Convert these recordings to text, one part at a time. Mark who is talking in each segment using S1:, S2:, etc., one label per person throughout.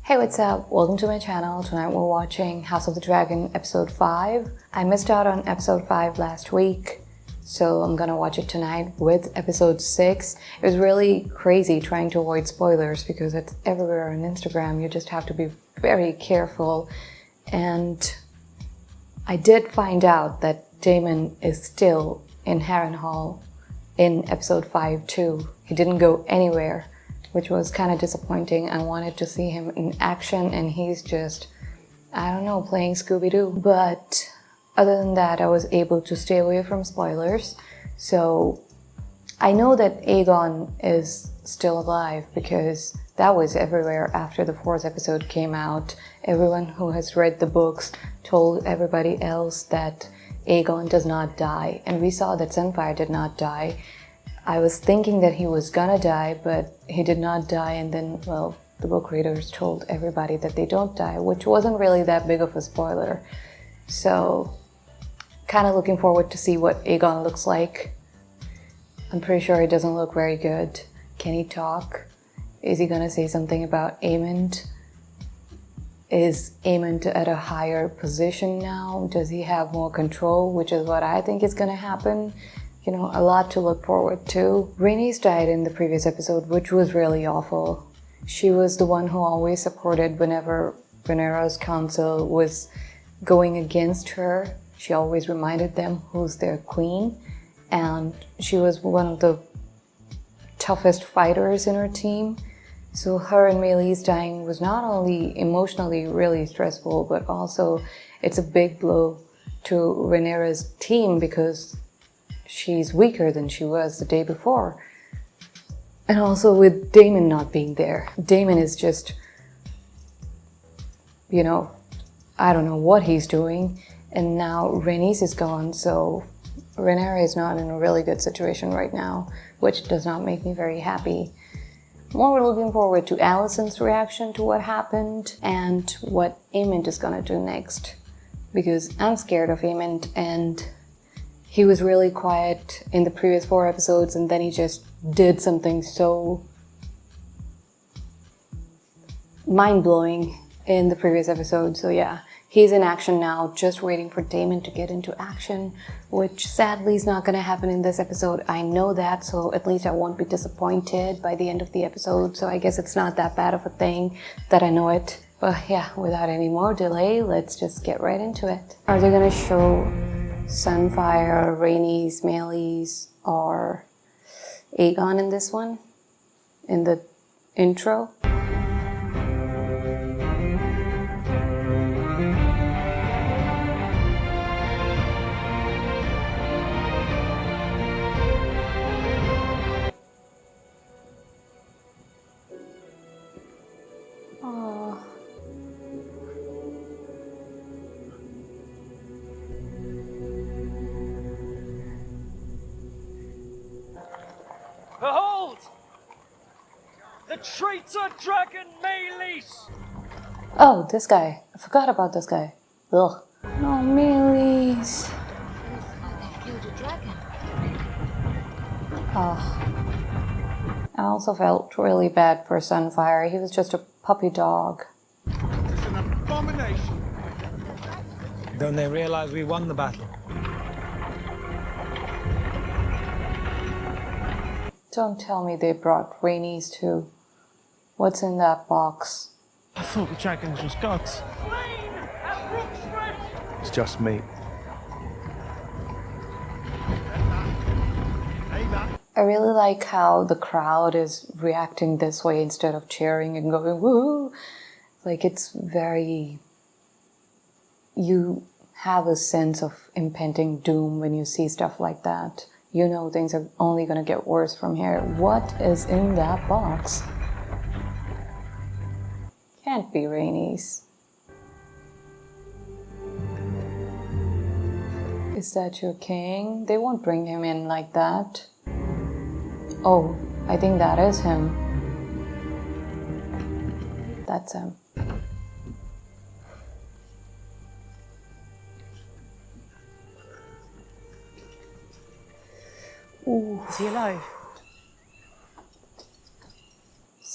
S1: Hey, what's up? Welcome to my channel. Tonight we're watching House of the Dragon episode 5. I missed out on episode 5 last week, so I'm gonna watch it tonight with episode 6. It was really crazy trying to avoid spoilers because it's everywhere on Instagram. You just have to be very careful. And I did find out that Daemon is still in Harrenhal in episode 5 too. He didn't go anywhere, which was kind of disappointing. I wanted to see him in action and he's just, I don't know, playing Scooby-Doo. But other than that, I was able to stay away from spoilers. So I know that Aegon is still alive because that was everywhere after the 4th episode came out. Everyone who has read the books told everybody else that Aegon does not die. And we saw that Sunfire did not die. I was thinking that he was gonna die, but he did not die, and then, well, the book readers told everybody that they don't die, which wasn't really that big of a spoiler. So, kind of looking forward to see what Aegon looks like. I'm pretty sure he doesn't look very good. Can he talk? Is he gonna say something about Aemond? Is Aemond at a higher position now? Does he have more control, which is what I think is gonna happen? You know, a lot to look forward to. Rhaenys died in the previous episode, which was really awful. She was the one who always supported whenever Rhaenyra's council was going against her. She always reminded them who's their queen. And she was one of the toughest fighters in her team. So her and Meleys dying was not only emotionally really stressful, but also it's a big blow to Rhaenyra's team because she's weaker than she was the day before. And also with Daemon not being there. Daemon is just, you know, I don't know what he's doing. And now Rhaenys is gone, so Rhaenyra is not in a really good situation right now, which does not make me very happy. More looking forward to Alicent's reaction to what happened and what Aemond is gonna do next. Because I'm scared of Aemond, and he was really quiet in the previous 4 episodes, and then he just did something so mind-blowing in the previous episode. So yeah, he's in action now, just waiting for Daemon to get into action, which sadly is not going to happen in this episode. I know that, so at least I won't be disappointed by the end of the episode. So I guess it's not that bad of a thing that I know it. But yeah, without any more delay, let's just get right into it. Are they going to show Sunfire, Rhaenys, Meleys, or Aegon in this one? In the intro?
S2: Behold! The traitor dragon Meleys!
S1: Oh, this guy. I forgot about this guy. Ugh. Oh, Meleys. Oh. I also felt really bad for Sunfire. He was just a puppy dog.
S2: It's an abomination!
S3: Don't they realize we won the battle?
S1: Don't tell me they brought Rhaenys too. What's in that box?
S3: I thought the dragons was gods.
S2: Slain at Brooksford!
S4: It's just me.
S1: I really like how the crowd is reacting this way instead of cheering and going woo. Like, it's very... You have a sense of impending doom when you see stuff like that. You know things are only gonna get worse from here. What is in that box? Can't be Rhaenys. Is that your king? They won't bring him in like that. Oh, I think that is him. That's him. Ooh.
S3: Is he alive?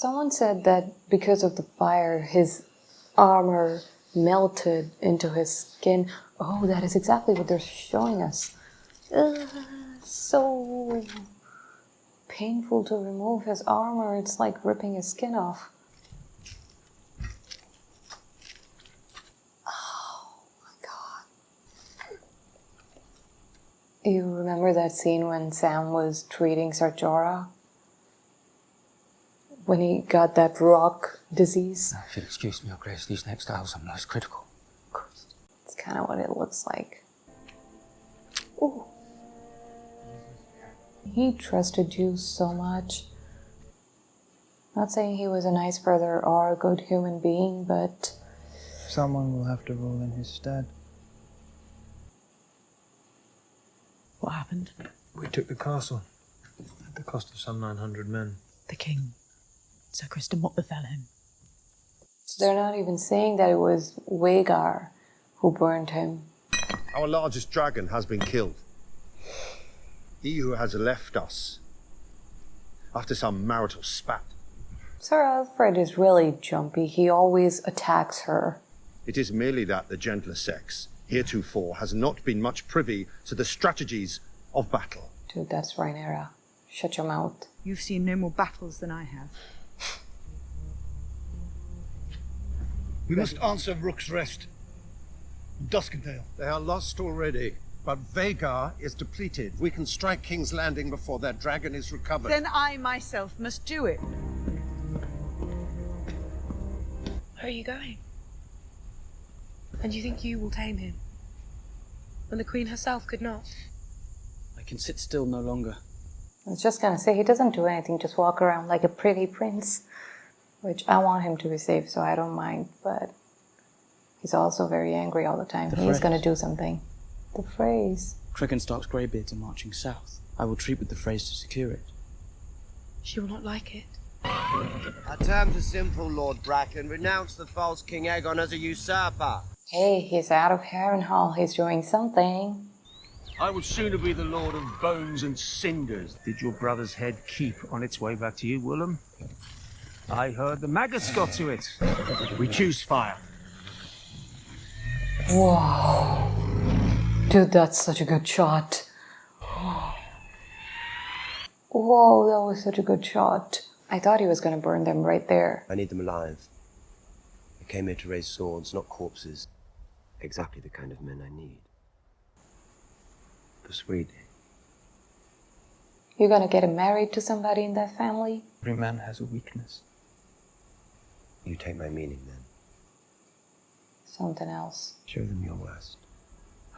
S1: Someone said that because of the fire, his armor melted into his skin. Oh, that is exactly what they're showing us. Ugh, so painful to remove his armor. It's like ripping his skin off. Oh my god. You remember that scene when Sam was treating Ser Jorah? When he got that rock disease?
S4: If you'll excuse me, Your Grace, these next hours are most critical.
S1: It's kind of what it looks like. Ooh. He trusted you so much. Not saying he was a nice brother or a good human being, but...
S5: Someone will have to rule in his stead.
S6: What happened?
S3: We took the castle at the cost of some 900 men.
S6: The king. Sir Kristen, what befell him?
S1: So they're not even saying that it was Rhaegar who burned him.
S7: Our largest dragon has been killed. He who has left us after some marital spat.
S1: Sir Alfred is really jumpy. He always attacks her.
S7: It is merely that the gentler sex, heretofore, has not been much privy to the strategies of battle.
S1: Dude, that's Rhaenyra. Shut your mouth.
S6: You've seen no more battles than I have.
S8: We must answer Rook's Rest. Duskendale.
S7: They are lost already.
S8: But Vhagar is depleted. We can strike King's Landing before that dragon is recovered.
S6: Then I myself must do it.
S9: Where are you going? And you think you will tame him? When the Queen herself could not?
S4: I can sit still no longer.
S1: I was just gonna say, he doesn't do anything, just walk around like a pretty prince. Which I want him to be safe, so I don't mind, but he's also very angry all the time. He's gonna do something. The phrase.
S4: Dragonstocke's greybeards are marching south. I will treat with the phrase to secure it.
S9: She will not like it.
S10: Our terms are simple, Lord Bracken. Renounce the false King Aegon as a usurper.
S1: Hey, he's out of Harrenhal. He's doing something.
S2: I would sooner be the Lord of Bones and Cinders. Did your brother's head keep on its way back to you, Willem? I heard the maggots got to it. We choose fire.
S1: Whoa. Dude, that's such a good shot. Whoa, that was such a good shot. I thought he was gonna burn them right there.
S10: I need them alive. I came here to raise swords, not corpses. Exactly the kind of men I need. Persuade him.
S1: You're gonna get him married to somebody in that family?
S5: Every man has a weakness.
S10: You take my meaning then.
S1: Something else.
S10: Show them your worst.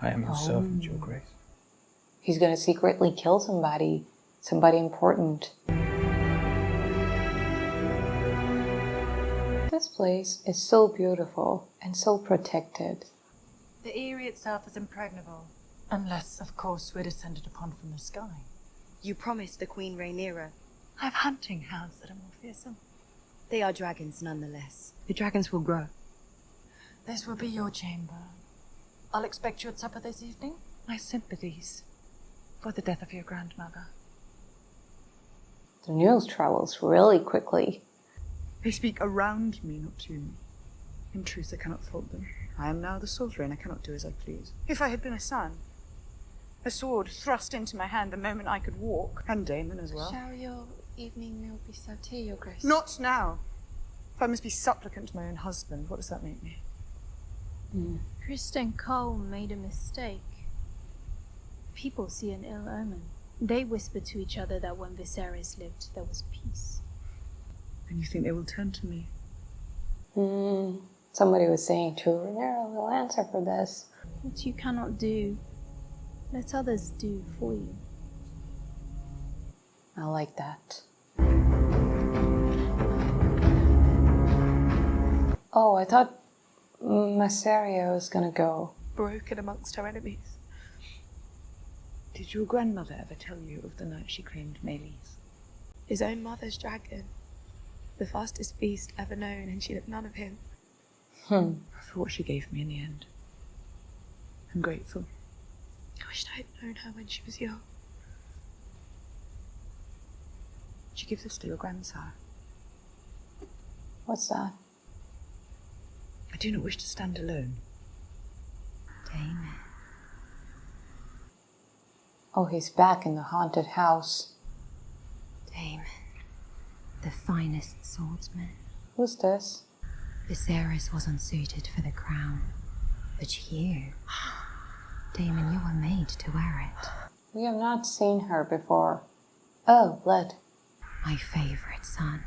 S5: I am your servant, Your Grace.
S1: He's gonna secretly kill somebody. Somebody important. This place is so beautiful and so protected.
S6: The Aria itself is impregnable. Unless, of course, we're descended upon from the sky.
S9: You promised the Queen Rhaenyra.
S6: I have hunting hounds that are more fearsome.
S9: They are dragons nonetheless.
S6: The dragons will grow. This will be your chamber. I'll expect you at supper this evening. My sympathies for the death of your grandmother.
S1: The news travels really quickly.
S6: They speak around me, not to me. In truth, I cannot fault them. I am now the sorcerer, and I cannot do as I please. If I had been a son, a sword thrust into my hand the moment I could walk, and Damon as well.
S9: Shall your evening meal be served here, Your Grace?
S6: Not now. If I must be supplicant to my own husband, what does that make me?
S11: Kristen Cole made a mistake. People see an ill omen. They whisper to each other that when Viserys lived, there was peace.
S6: And you think they will turn to me?
S1: Somebody was saying too, Rhaenyra will answer for this.
S11: What you cannot do, let others do for you.
S1: I like that. Oh, I thought Massaria was gonna go.
S9: Broken amongst her enemies.
S6: Did your grandmother ever tell you of the night she claimed Meleys?
S9: His own mother's dragon. The fastest beast ever known, and she'd have none of him.
S6: For what she gave me in the end. I'm grateful.
S9: I wished I had known her when she was young.
S6: Did you give this to your grandsire?
S1: What's that?
S6: I do not wish to stand alone.
S11: Damon.
S1: Oh, he's back in the haunted house.
S11: Damon. The finest swordsman.
S1: Who's this?
S11: Viserys was unsuited for the crown. But you... Damon, you were made to wear it.
S1: We have not seen her before. Oh, blood.
S11: My favorite son.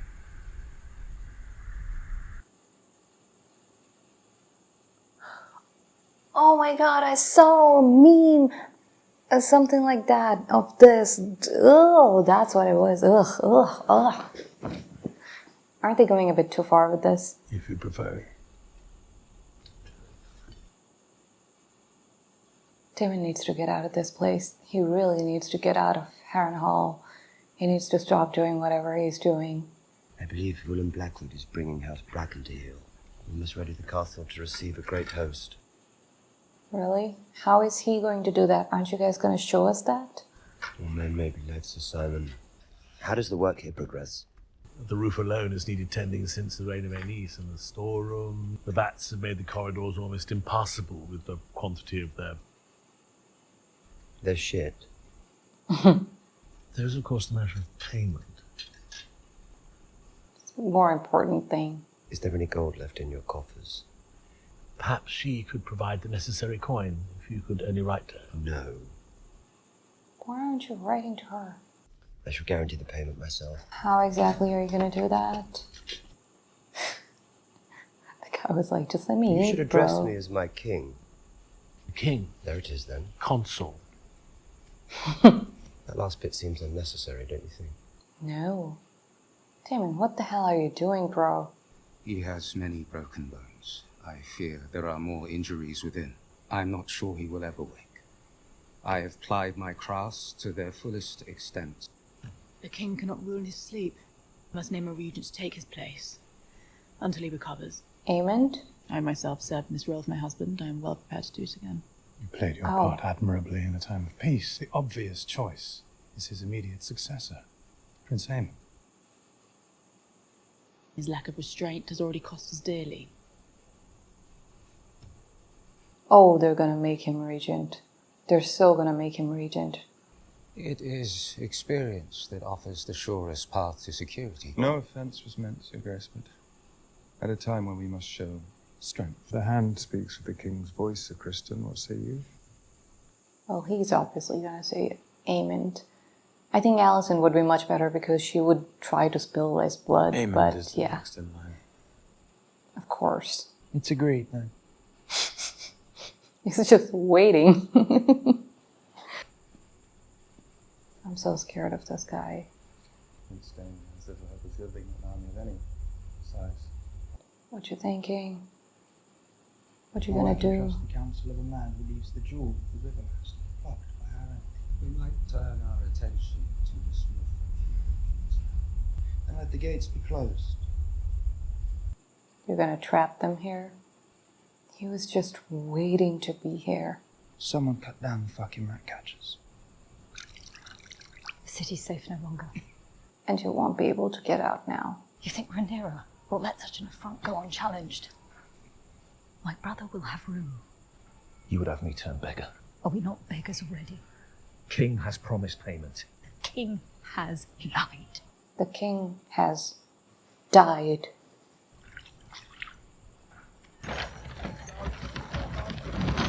S1: Oh my god, I saw a meme. Something like that of this. Oh, that's what it was. Ugh, ugh, ugh. Aren't they going a bit too far with this?
S12: If you prefer.
S1: Damon needs to get out of this place. He really needs to get out of Harrenhal. He needs to stop doing whatever he's doing.
S10: I believe Willem Blackwood is bringing House Bracken to heel. We must ready the castle to receive a great host.
S1: Really? How is he going to do that? Aren't you guys going to show us that?
S10: Well, men may be led, Sir Simon. How does the work here progress?
S12: The roof alone has needed tending since the reign of Aenys, and the storeroom. The bats have made the corridors almost impassable with the quantity of their...
S10: They're shit.
S12: There's, of course, the matter of payment.
S1: More important thing.
S10: Is there any gold left in your coffers?
S12: Perhaps she could provide the necessary coin, if you could only write to her.
S10: No.
S1: Why aren't you writing to her?
S10: I shall guarantee the payment myself.
S1: How exactly are you going to do that? The guy was like, just let me
S10: You
S1: eat,
S10: should address
S1: bro.
S10: me as my king.
S12: King?
S10: There it is, then.
S12: Consul.
S10: That last bit seems unnecessary, don't you think?
S1: No. Damon, what the hell are you doing, bro?
S13: He has many broken bones. I fear there are more injuries within. I'm not sure he will ever wake. I have plied my crafts to their fullest extent.
S6: The king cannot rule in his sleep. Must name a regent to take his place. Until he recovers.
S1: Aemond?
S6: I myself served in this role with my husband. I am well prepared to do it again.
S5: You played your part admirably in a time of peace. The obvious choice is his immediate successor, Prince Aemon.
S6: His lack of restraint has already cost us dearly.
S1: Oh, they're gonna make him regent. They're so gonna make him regent.
S13: It is experience that offers the surest path to security.
S5: No offense was meant, Sir Grace, but at a time when we must show strength. The hand speaks with the king's voice, Sir Kristen. What say you?
S1: Well, he's obviously gonna say Aemond. I think Alicent would be much better because she would try to spill less blood,
S5: Aemond
S1: but
S5: is the
S1: yeah.
S5: next in line.
S1: Of course.
S5: It's agreed, then.
S1: He's just waiting. I'm so scared of this guy.
S5: Prince Damon has never had the feeling an army of any size.
S1: What you thinking? What you
S5: Or
S1: gonna
S5: I can
S1: do?
S5: trust the counsel of a man who leaves the jewel of the river has plucked by our own.
S13: We might turn our attention to the small frontier.
S5: And let the gates be closed.
S1: You're gonna trap them here? He was just waiting to be here.
S5: Someone cut down the fucking rat catchers.
S11: The city's safe no longer.
S1: And you won't be able to get out now.
S11: You think Rhaenyra will let such an affront go unchallenged? My brother will have room.
S12: You would have me turn beggar.
S11: Are we not beggars already?
S12: King has promised payment.
S11: The king has lied.
S1: The king has died.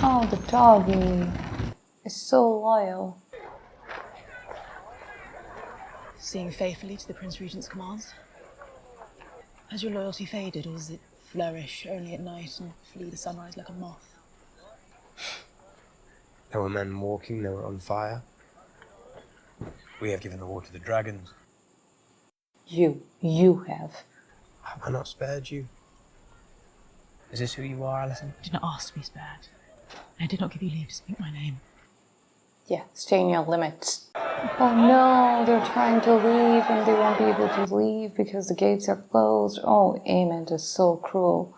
S1: Oh, the doggy is so loyal.
S6: Seeing faithfully to the Prince Regent's commands. Has your loyalty faded, or does it flourish only at night and flee the sunrise like a moth?
S10: There were men walking, they were on fire.
S5: We have given the war to the dragons.
S1: You have.
S10: Have I not spared you? Is this who you are, Alicent?
S6: You did not ask to be spared. I did not give you leave to speak my name.
S1: Yeah, stay in your limits. Oh no, they're trying to leave and they won't be able to leave because the gates are closed. Oh, Aemond is so cruel.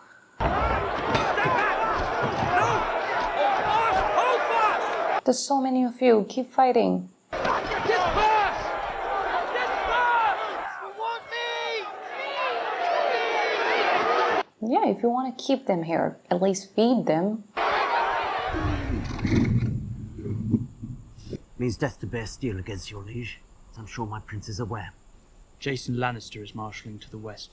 S1: There's so many of you. Keep fighting. if you want to keep them here, at least feed them.
S14: Means death to Bastille against your liege, as I'm sure my prince is aware.
S4: Jason Lannister is marshalling to the west.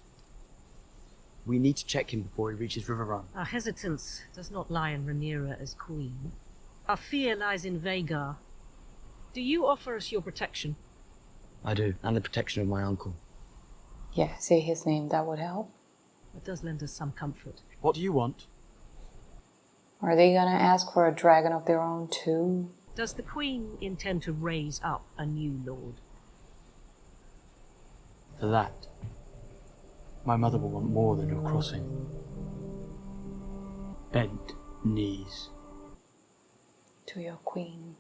S4: We need to check him before he reaches River Run.
S15: Our hesitance does not lie in Rhaenyra as queen. Our fear lies in Vhagar. Do you offer us your protection?
S4: I do, and the protection of my uncle.
S1: Yeah, say his name, that would help.
S15: It does lend us some comfort.
S4: What do you want?
S1: Are they gonna ask for a dragon of their own too?
S15: Does the queen intend to raise up a new lord?
S4: For that, my mother will want more than your crossing. Bent knees.
S1: To your queen.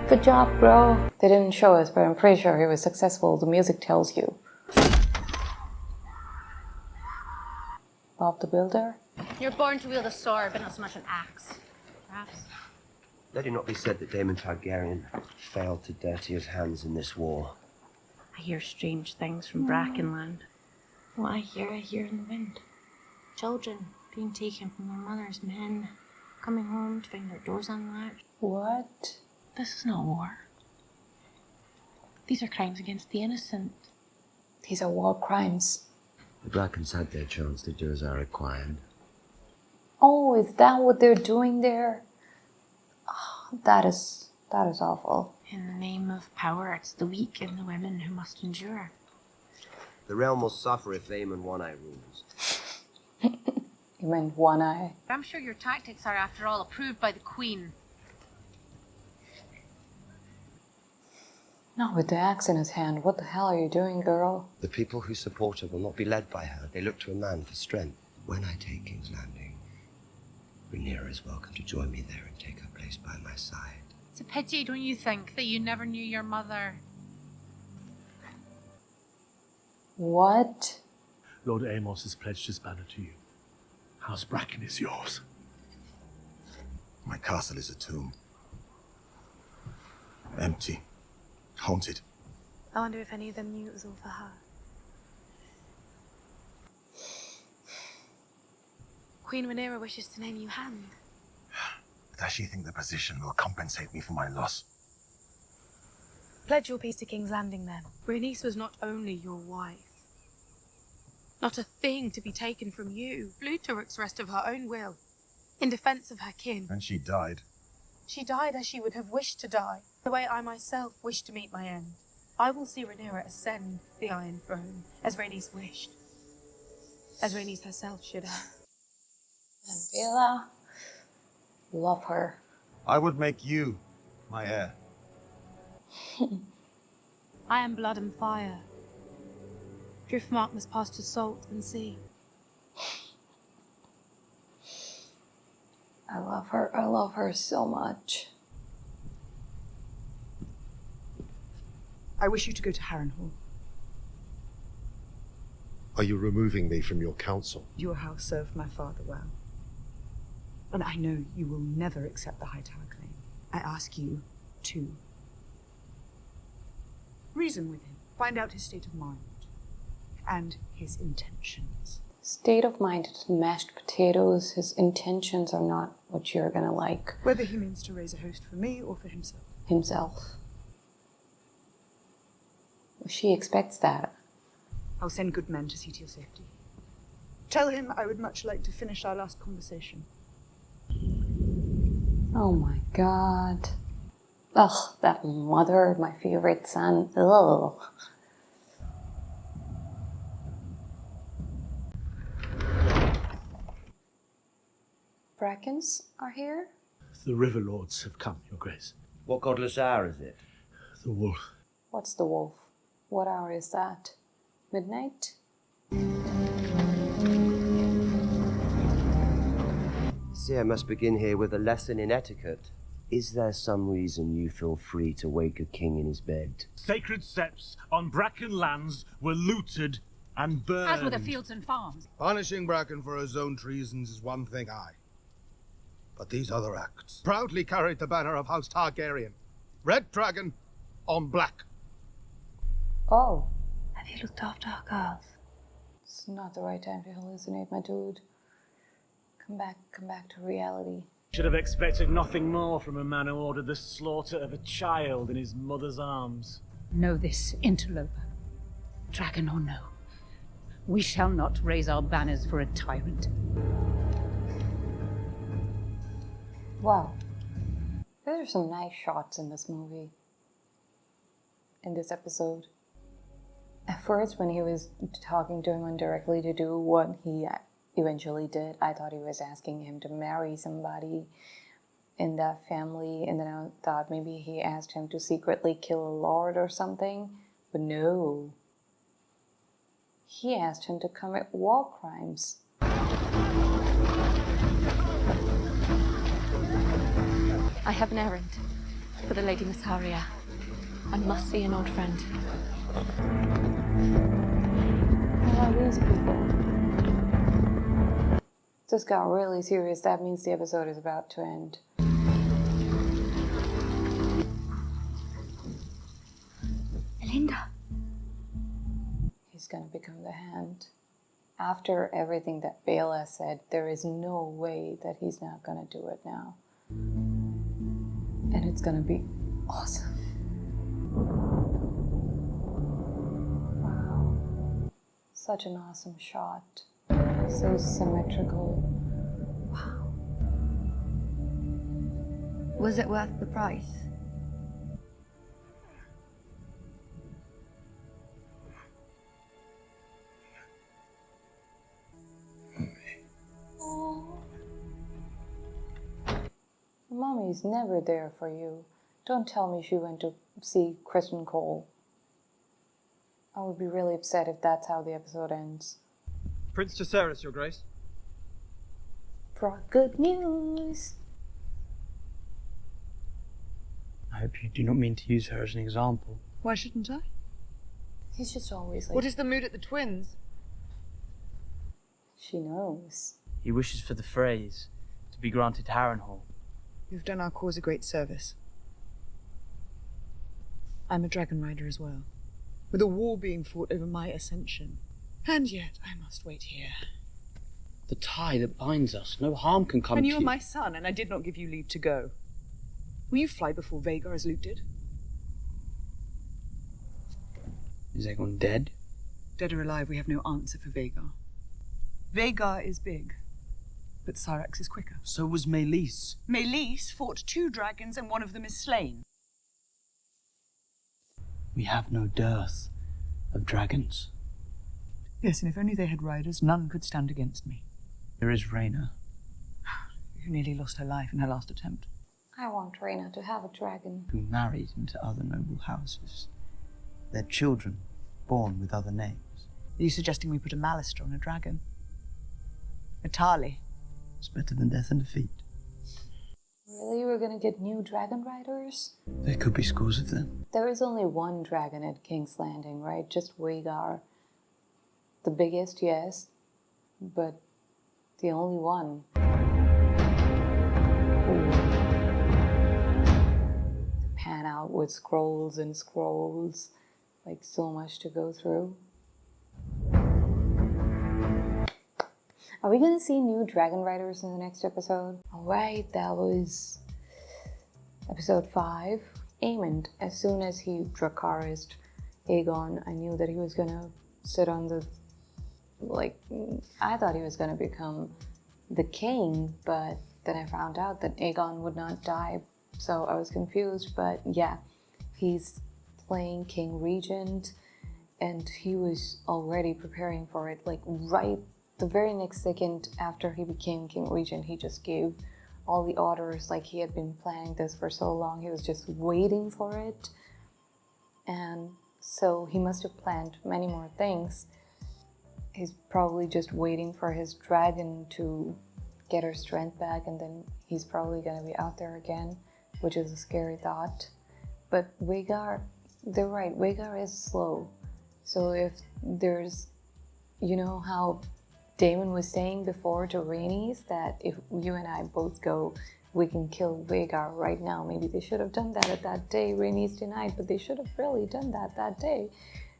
S1: Good job, bro. They didn't show us, but I'm pretty sure he was successful. The music tells you. Bob the Builder?
S16: You're born to wield a sword, but not so much an axe. Perhaps.
S10: Let it not be said that Daemon Targaryen failed to dirty his hands in this war.
S16: I hear strange things from Brackenland. What I hear in the wind. Children being taken from their mothers, men coming home to find their doors unlatched.
S1: What?
S16: This is not war. These are crimes against the innocent.
S1: These are war crimes.
S10: The Brackens had their chance to do as I required.
S1: Oh, is that what they're doing there? Oh, that is awful.
S16: In the name of power, it's the weak and the women who must endure.
S10: The realm will suffer if Aemon One Eye rules.
S1: You meant One Eye.
S16: I'm sure your tactics are, after all, approved by the Queen.
S1: Not with the axe in his hand. What the hell are you doing, girl?
S10: The people who support her will not be led by her. They look to a man for strength. When I take King's Landing, Rhaenyra is welcome to join me there and take her place by my side.
S16: It's a pity, don't you think, that you never knew your mother?
S1: What?
S12: Lord Amos has pledged his banner to you. House Bracken is yours.
S17: My castle is a tomb. Empty. Haunted.
S9: I wonder if any of them knew it was all for her. Queen Rhaenyra wishes to name you Hand.
S17: Does she think the position will compensate me for my loss?
S9: Pledge your peace to King's Landing, then. Rhaenys was not only your wife, not a thing to be taken from you. Flew to rest of her own will, in defense of her kin.
S17: And she died.
S9: She died as she would have wished to die, the way I myself wish to meet my end. I will see Rhaenyra ascend the Iron Throne, as Rhaenys wished. As Rhaenys herself should have.
S1: And Bella, love her.
S17: I would make you my heir.
S9: I am blood and fire. Driftmark must pass to salt and sea.
S1: I love her so much.
S6: I wish you to go to Harrenhal.
S7: Are you removing me from your council?
S6: Your house served my father well. And I know you will never accept the Hightower claim. I ask you to reason with him. Find out his state of mind. And his intentions.
S1: State of mind is mashed potatoes. His intentions are not what you're gonna like.
S6: Whether he means to raise a host for me or for himself.
S1: Himself. She expects that.
S6: I'll send good men to see to your safety. Tell him I would much like to finish our last conversation.
S1: Oh my god. Ugh, that mother, my favorite son. Ugh. Brackens are here?
S12: The River Lords have come, Your Grace.
S10: What godless hour is it?
S12: The wolf.
S1: What's the wolf? What hour is that? Midnight?
S10: See, I must begin here with a lesson in etiquette. Is there some reason you feel free to wake a king in his bed?
S2: Sacred seps on Bracken lands were looted and burned.
S16: As were the fields and farms.
S17: Punishing Bracken for his own treasons is one thing, aye. But these other acts proudly carried the banner of House Targaryen. Red dragon on black.
S1: Oh.
S16: Have you looked after our girls?
S1: It's not the right time to hallucinate, my dude. Come back to reality.
S3: Should have expected nothing more from a man who ordered the slaughter of a child in his mother's arms.
S18: Know this, interloper. Dragon or no, we shall not raise our banners for a tyrant.
S1: Wow. Those are some nice shots in this movie. In this episode. At first, when he was talking to him indirectly to do what he eventually did, I thought he was asking him to marry somebody in that family, and then I thought maybe he asked him to secretly kill a lord or something, but no. He asked him to commit war crimes.
S19: I have an errand for the Lady Miss Aria. I must see an old friend.
S1: Who are these people? This got really serious. That means the episode is about to end.
S19: Melinda.
S1: He's gonna become the Hand. After everything that Bela said, there is no way that he's not gonna do it now. And it's gonna be awesome. Wow. Such an awesome shot. So symmetrical. Wow.
S19: Was it worth the price?
S1: Mommy's never there for you. Don't tell me she went to see Kristen Cole. I would be really upset if that's how the episode ends.
S20: Prince Jacaerys, Your Grace.
S1: Brought good news.
S4: I hope you do not mean to use her as an example.
S6: Why shouldn't I?
S1: He's just always like...
S6: What is the mood at the twins?
S1: She knows.
S4: He wishes for the phrase to be granted Harrenhal.
S6: You've done our cause a great service. I'm a dragon rider as well, with a war being fought over my ascension. And yet I must wait here.
S4: The tie that binds us, no harm can come
S6: And
S4: to
S6: you are my son, and I did not give you leave to go. Will you fly before Vhagar as Luke did?
S4: Is Aegon dead?
S6: Dead or alive, we have no answer for Vhagar. Vhagar is big, but Syrax is quicker.
S4: So was Meleys.
S6: Meleys fought 2 dragons and one of them is slain.
S4: We have no dearth of dragons.
S6: Yes, and if only they had riders, none could stand against me.
S4: There is Rhaena.
S6: Who nearly lost her life in her last attempt.
S1: I want Rhaena to have a dragon.
S4: Who married into other noble houses. Their children born with other names.
S6: Are you suggesting we put a Malister on a dragon? A Tarly?
S4: It's better than death and defeat.
S1: Really? We're gonna get new dragon riders?
S4: There could be scores of them.
S1: There is only one dragon at King's Landing, right? Just Vhagar. The biggest, yes, but the only one. Ooh. Pan out with scrolls and scrolls. Like, so much to go through. Are we gonna see new dragon riders in the next episode? Alright, that was episode 5. Aemond. As soon as he Dracarys'd Aegon, I knew that he was gonna sit on the... I thought he was gonna become the king, but then I found out that Aegon would not die, so I was confused, but yeah, he's playing King Regent, and he was already preparing for it, like right the very next second after he became King Regent, he just gave all the orders, like he had been planning this for so long, he was just waiting for it, and so he must have planned many more things. He's probably just waiting for his dragon to get her strength back, and then he's probably going to be out there again, which is a scary thought. But Vhagar, they're right, Vhagar is slow. So if there's, you know how Daemon was saying before to Rhaenys that if you and I both go, we can kill Vhagar right now. Maybe they should have done that at that day. Rhaenys denied, but they should have really done that day.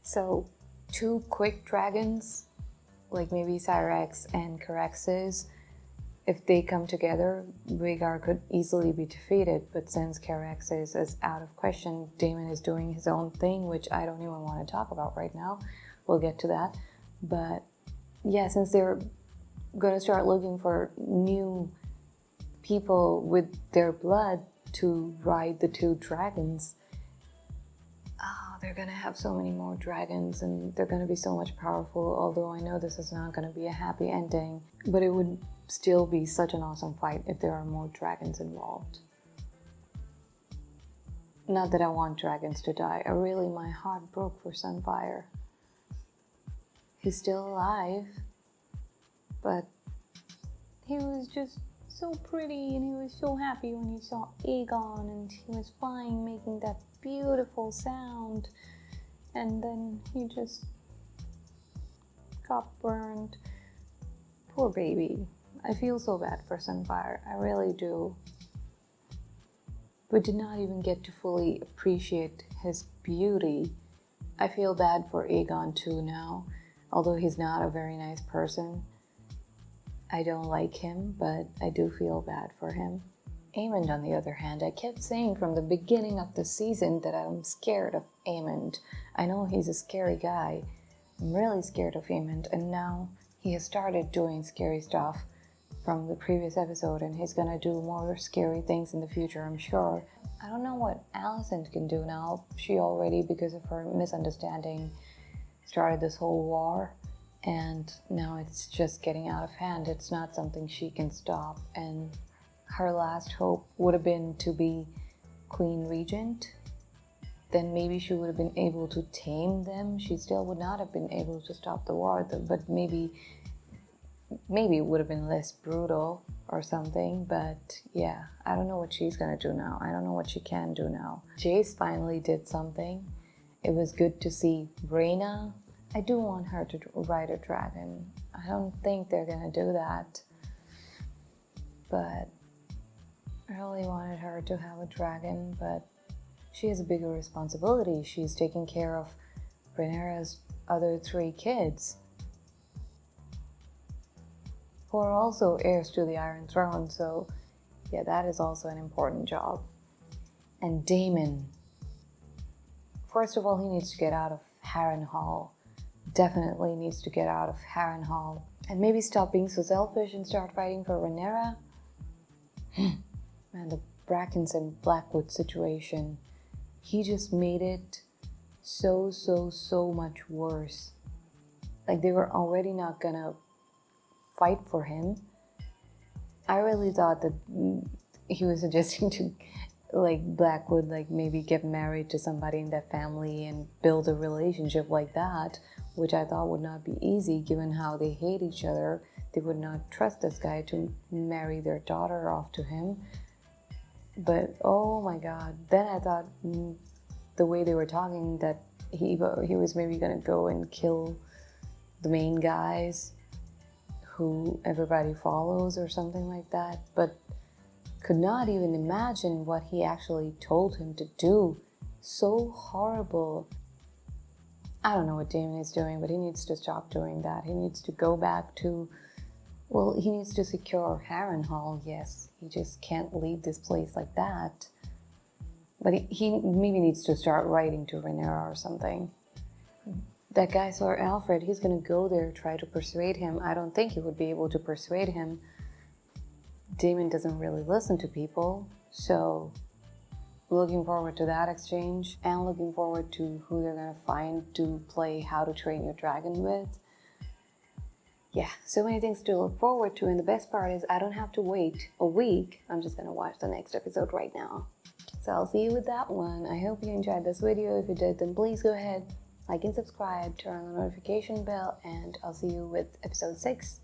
S1: So two quick dragons, like maybe Cyrex and Caraxes, if they come together, Rhaegar could easily be defeated. But since Caraxes is out of question, Daemon is doing his own thing, which I don't even want to talk about right now. We'll get to that. But yeah, since they're going to start looking for new people with their blood to ride the two dragons, they're going to have so many more dragons and they're going to be so much powerful. Although I know this is not going to be a happy ending, but it would still be such an awesome fight if there are more dragons involved. Not that I want dragons to die. My heart broke for Sunfire. He's still alive, but he was just so pretty and he was so happy when he saw Aegon and he was flying, making that beautiful sound, and then he just got burned. Poor baby. I feel so bad for Sunfire, I really do. We did not even get to fully appreciate his beauty. I feel bad for Aegon too now, although he's not a very nice person. I don't like him, but I do feel bad for him. Aemond, on the other hand, I kept saying from the beginning of the season that I'm scared of Aemond. I know he's a scary guy. I'm really scared of Aemond, and now he has started doing scary stuff from the previous episode, and he's gonna do more scary things in the future, I'm sure. I don't know what Alicent can do now. She already, because of her misunderstanding, started this whole war. And now it's just getting out of hand. It's not something she can stop. And her last hope would have been to be Queen Regent. Then maybe she would have been able to tame them. She still would not have been able to stop the war, but maybe it would have been less brutal or something. But yeah, I don't know what she's gonna do now. I don't know what she can do now. Jace finally did something. It was good to see Rhaena. I do want her to ride a dragon. I don't think they're gonna do that. But I really wanted her to have a dragon, but she has a bigger responsibility. She's taking care of Rhaenyra's other 3 kids, who are also heirs to the Iron Throne, so yeah, that is also an important job. And Daemon. First of all, he needs to get out of Harrenhal. Definitely needs to get out of Harrenhal. And maybe stop being so selfish and start fighting for Rhaenyra. Man, the Brackens and Blackwood situation. He just made it so much worse. Like, they were already not gonna fight for him. I really thought that he was suggesting to, like, Blackwood, like, maybe get married to somebody in that family and build a relationship like that, which I thought would not be easy given how they hate each other. They would not trust this guy to marry their daughter off to him. But oh my god, then I thought the way they were talking that he was maybe gonna go and kill the main guys who everybody follows or something like that, but could not even imagine what he actually told him to do. So horrible. I don't know what Daemon is doing, but he needs to stop doing that. He needs to go back to, well, he needs to secure Harrenhal, yes. He just can't leave this place like that. But he maybe needs to start writing to Rhaenyra or something. That guy, Sir Alfred, he's gonna go there, try to persuade him. I don't think he would be able to persuade him. Daemon doesn't really listen to people, so looking forward to that exchange, and looking forward to who they're gonna find to play How to Train Your Dragon with. Yeah, so many things to look forward to, and the best part is I don't have to wait a week. I'm just gonna watch the next episode right now. So I'll see you with that one. I hope you enjoyed this video. If you did, then please go ahead, like and subscribe, turn on the notification bell, and I'll see you with episode 6.